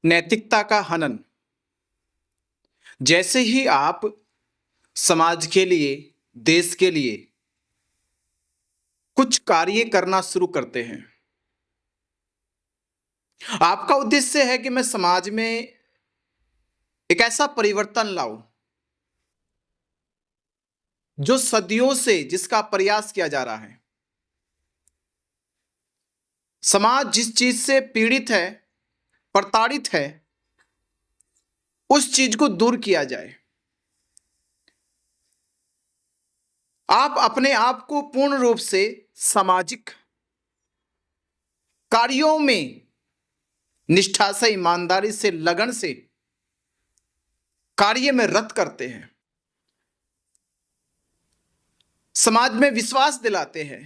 नैतिकता का हनन। जैसे ही आप समाज के लिए, देश के लिए कुछ कार्य करना शुरू करते हैं, आपका उद्देश्य है कि मैं समाज में एक ऐसा परिवर्तन लाऊं जो सदियों से जिसका प्रयास किया जा रहा है। समाज जिस चीज से पीड़ित है, प्रताड़ित है, उस चीज को दूर किया जाए। आप अपने आप को पूर्ण रूप से सामाजिक कार्यों में निष्ठा से, ईमानदारी से, लगन से कार्य में रत करते हैं। समाज में विश्वास दिलाते हैं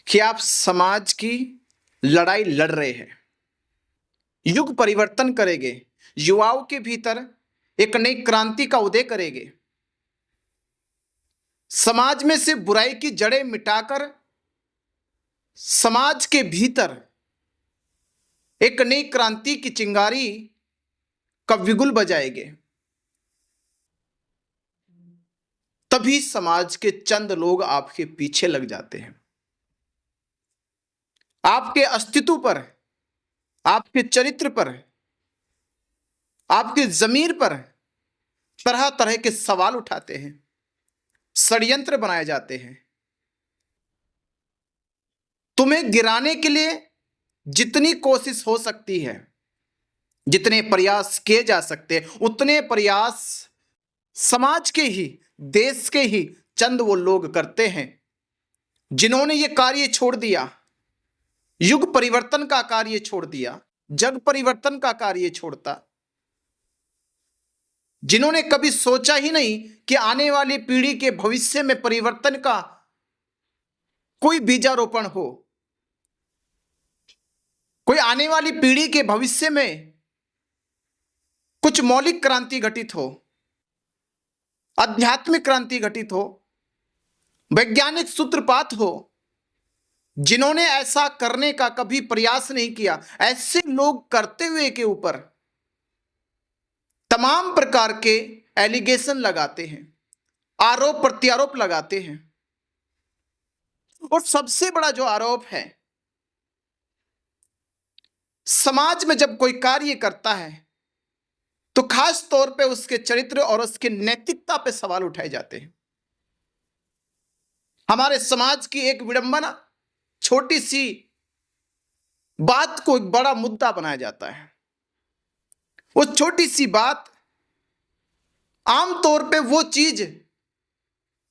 कि आप समाज की लड़ाई लड़ रहे हैं। युग परिवर्तन करेंगे, युवाओं के भीतर एक नई क्रांति का उदय करेंगे। समाज में से बुराई की जड़ें मिटाकर समाज के भीतर एक नई क्रांति की चिंगारी का बिगुल बजाएंगे। तभी समाज के चंद लोग आपके पीछे लग जाते हैं। आपके अस्तित्व पर, आपके चरित्र पर, आपके जमीर पर तरह तरह के सवाल उठाते हैं, षड्यंत्र बनाए जाते हैं। तुम्हें गिराने के लिए जितनी कोशिश हो सकती है, जितने प्रयास किए जा सकते हैं, उतने प्रयास समाज के ही, देश के ही चंद वो लोग करते हैं जिन्होंने ये कार्य छोड़ दिया, युग परिवर्तन का कार्य छोड़ दिया, जग परिवर्तन का कार्य छोड़ता, जिन्होंने कभी सोचा ही नहीं कि आने वाली पीढ़ी के भविष्य में परिवर्तन का कोई बीजारोपण हो, कोई आने वाली पीढ़ी के भविष्य में कुछ मौलिक क्रांति घटित हो, आध्यात्मिक क्रांति घटित हो, वैज्ञानिक सूत्रपात हो, जिन्होंने ऐसा करने का कभी प्रयास नहीं किया। ऐसे लोग करते हुए के ऊपर तमाम प्रकार के एलिगेशन लगाते हैं, आरोप प्रत्यारोप लगाते हैं। और सबसे बड़ा जो आरोप है, समाज में जब कोई कार्य करता है तो खास तौर पे उसके चरित्र और उसके नैतिकता पे सवाल उठाए जाते हैं। हमारे समाज की एक विडंबना, छोटी सी बात को एक बड़ा मुद्दा बनाया जाता है। वो छोटी सी बात आमतौर पे वो चीज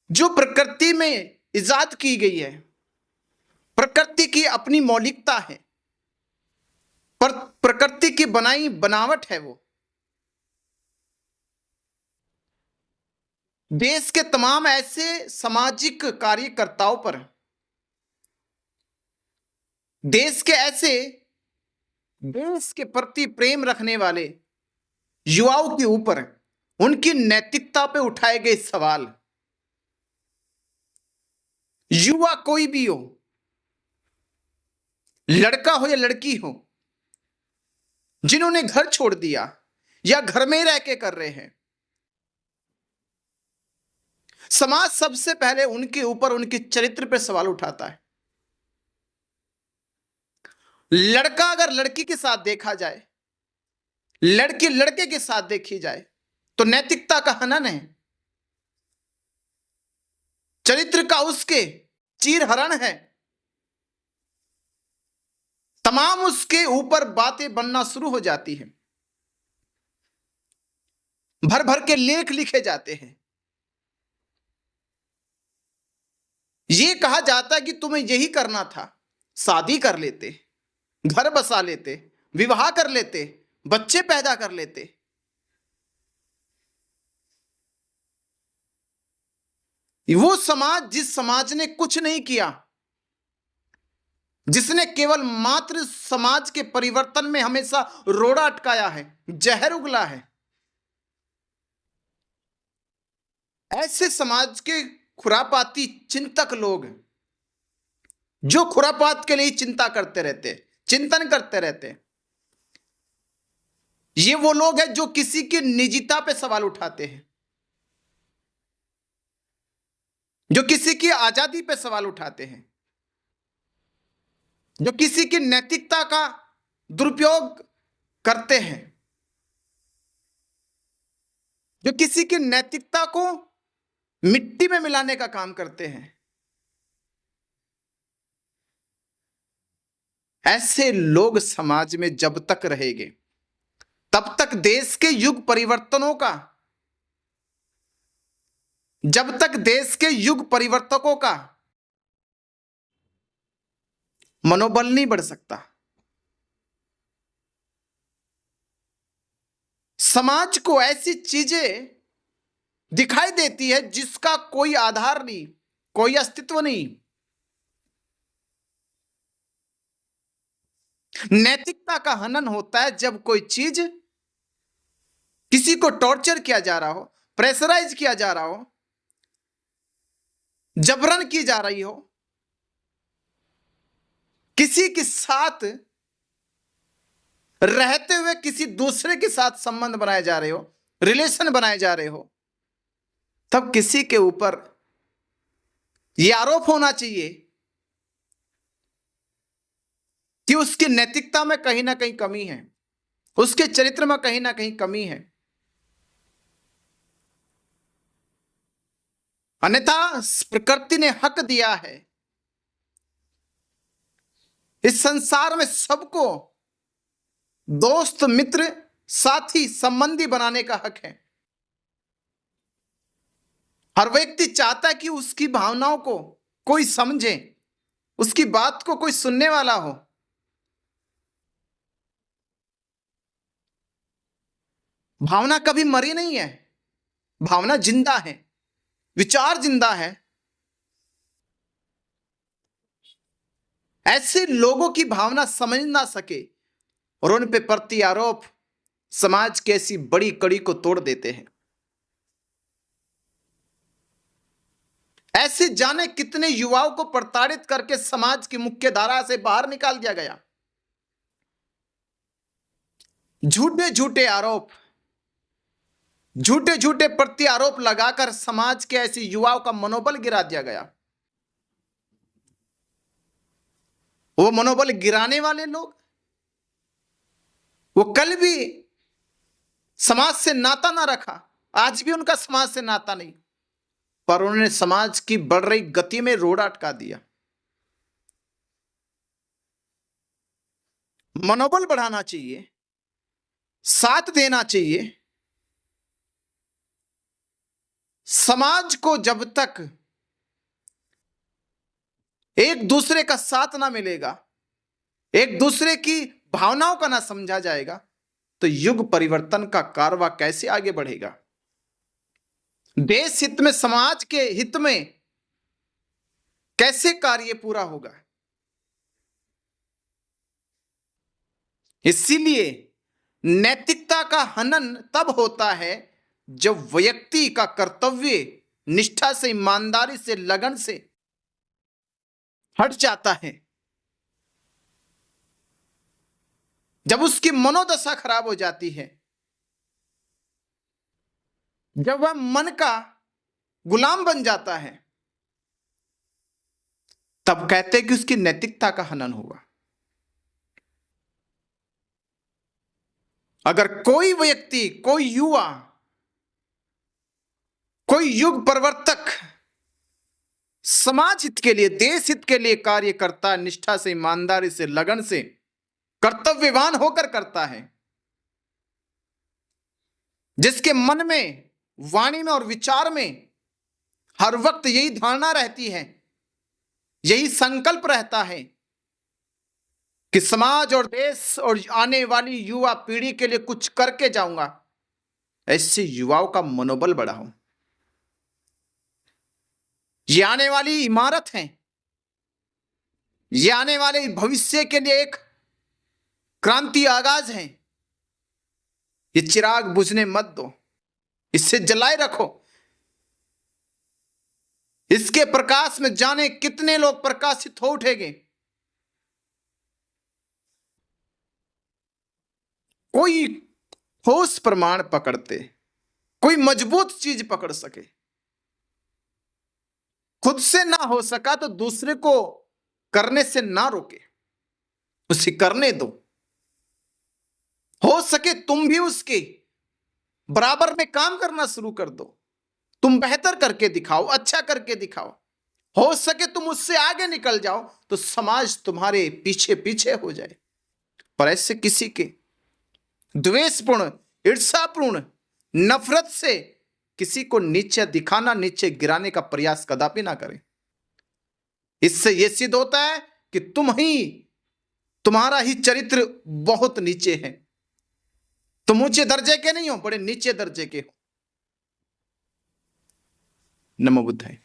जो प्रकृति में इजाद की गई है, प्रकृति की अपनी मौलिकता है, पर प्रकृति की बनाई बनावट है, वो देश के तमाम ऐसे सामाजिक कार्यकर्ताओं पर, देश के ऐसे देश के प्रति प्रेम रखने वाले युवाओं के ऊपर उनकी नैतिकता पे उठाए गए सवाल। युवा कोई भी हो, लड़का हो या लड़की हो, जिन्होंने घर छोड़ दिया या घर में रह के कर रहे हैं, समाज सबसे पहले उनके ऊपर, उनके चरित्र पर सवाल उठाता है। लड़का अगर लड़की के साथ देखा जाए, लड़की लड़के के साथ देखी जाए तो नैतिकता का हनन है, चरित्र का उसके चीरहरण है। तमाम उसके ऊपर बातें बनना शुरू हो जाती हैं, भर भर के लेख लिखे जाते हैं। यह कहा जाता है कि तुम्हें यही करना था, शादी कर लेते, घर बसा लेते, विवाह कर लेते, बच्चे पैदा कर लेते। वो समाज, जिस समाज ने कुछ नहीं किया, जिसने केवल मात्र समाज के परिवर्तन में हमेशा रोड़ा अटकाया है, जहर उगला है, ऐसे समाज के खुरापाती चिंतक लोग, जो खुरापात के लिए चिंता करते रहते, चिंतन करते रहते, ये वो लोग हैं जो किसी की निजता पे सवाल उठाते हैं, जो किसी की आजादी पे सवाल उठाते हैं, जो किसी की नैतिकता का दुरुपयोग करते हैं, जो किसी की नैतिकता को मिट्टी में मिलाने का काम करते हैं। ऐसे लोग समाज में जब तक रहेंगे तब तक देश के युग परिवर्तनों का, जब तक देश के युग परिवर्तकों का मनोबल नहीं बढ़ सकता। समाज को ऐसी चीजें दिखाई देती है जिसका कोई आधार नहीं, कोई अस्तित्व नहीं। नैतिकता का हनन होता है जब कोई चीज, किसी को टॉर्चर किया जा रहा हो, प्रेशराइज किया जा रहा हो, जबरन की जा रही हो, किसी के साथ रहते हुए किसी दूसरे के साथ संबंध बनाए जा रहे हो, रिलेशन बनाए जा रहे हो, तब किसी के ऊपर यह आरोप होना चाहिए कि उसकी नैतिकता में कहीं ना कहीं कमी है, उसके चरित्र में कहीं ना कहीं कमी है। अन्यथा प्रकृति ने हक दिया है इस संसार में सबको दोस्त, मित्र, साथी, संबंधी बनाने का हक है। हर व्यक्ति चाहता है कि उसकी भावनाओं को कोई समझे, उसकी बात को कोई सुनने वाला हो। भावना कभी मरी नहीं है, भावना जिंदा है, विचार जिंदा है। ऐसे लोगों की भावना समझ ना सके और उन पे प्रति आरोप समाज की ऐसी बड़ी कड़ी को तोड़ देते हैं। ऐसे जाने कितने युवाओं को प्रताड़ित करके समाज की मुख्य धारा से बाहर निकाल दिया गया। झूठे झूठे आरोप, झूठे झूठे प्रति आरोप लगाकर समाज के ऐसे युवाओं का मनोबल गिरा दिया गया। वो मनोबल गिराने वाले लोग, वो कल भी समाज से नाता ना रखा, आज भी उनका समाज से नाता नहीं, पर उन्होंने समाज की बढ़ रही गति में रोड़ा अटका दिया। मनोबल बढ़ाना चाहिए, साथ देना चाहिए। समाज को जब तक एक दूसरे का साथ ना मिलेगा, एक दूसरे की भावनाओं का ना समझा जाएगा, तो युग परिवर्तन का कारवां कैसे आगे बढ़ेगा? देश हित में, समाज के हित में कैसे कार्य पूरा होगा? इसीलिए नैतिकता का हनन तब होता है जब व्यक्ति का कर्तव्य निष्ठा से, ईमानदारी से, लगन से हट जाता है, जब उसकी मनोदशा खराब हो जाती है, जब वह मन का गुलाम बन जाता है, तब कहते हैं कि उसकी नैतिकता का हनन हुआ। अगर कोई व्यक्ति, कोई युवा, कोई युग परिवर्तक समाज हित के लिए, देश हित के लिए कार्य करता है, निष्ठा से, ईमानदारी से, लगन से, कर्तव्यवान होकर करता है, जिसके मन में, वाणी में और विचार में हर वक्त यही धारणा रहती है, यही संकल्प रहता है कि समाज और देश और आने वाली युवा पीढ़ी के लिए कुछ करके जाऊंगा, ऐसे युवाओं का मनोबल बढ़ाओ। ये आने वाली इमारत है, ये आने वाले भविष्य के लिए एक क्रांति आगाज है। ये चिराग बुझने मत दो, इससे जलाए रखो। इसके प्रकाश में जाने कितने लोग प्रकाशित हो उठेंगे। कोई ठोस प्रमाण पकड़ते, कोई मजबूत चीज पकड़ सके। खुद से ना हो सका तो दूसरे को करने से ना रोके, उसे करने दो। हो सके तुम भी उसके बराबर में काम करना शुरू कर दो। तुम बेहतर करके दिखाओ, अच्छा करके दिखाओ। हो सके तुम उससे आगे निकल जाओ तो समाज तुम्हारे पीछे पीछे हो जाए। पर ऐसे किसी के द्वेषपूर्ण, ईर्ष्यापूर्ण, नफरत से किसी को नीचे दिखाना, नीचे गिराने का प्रयास कदापि ना करें। इससे यह सिद्ध होता है कि तुम्हारा ही चरित्र बहुत नीचे है। तुम ऊंचे दर्जे के नहीं हो, बड़े नीचे दर्जे के हो। नमो बुद्धाय।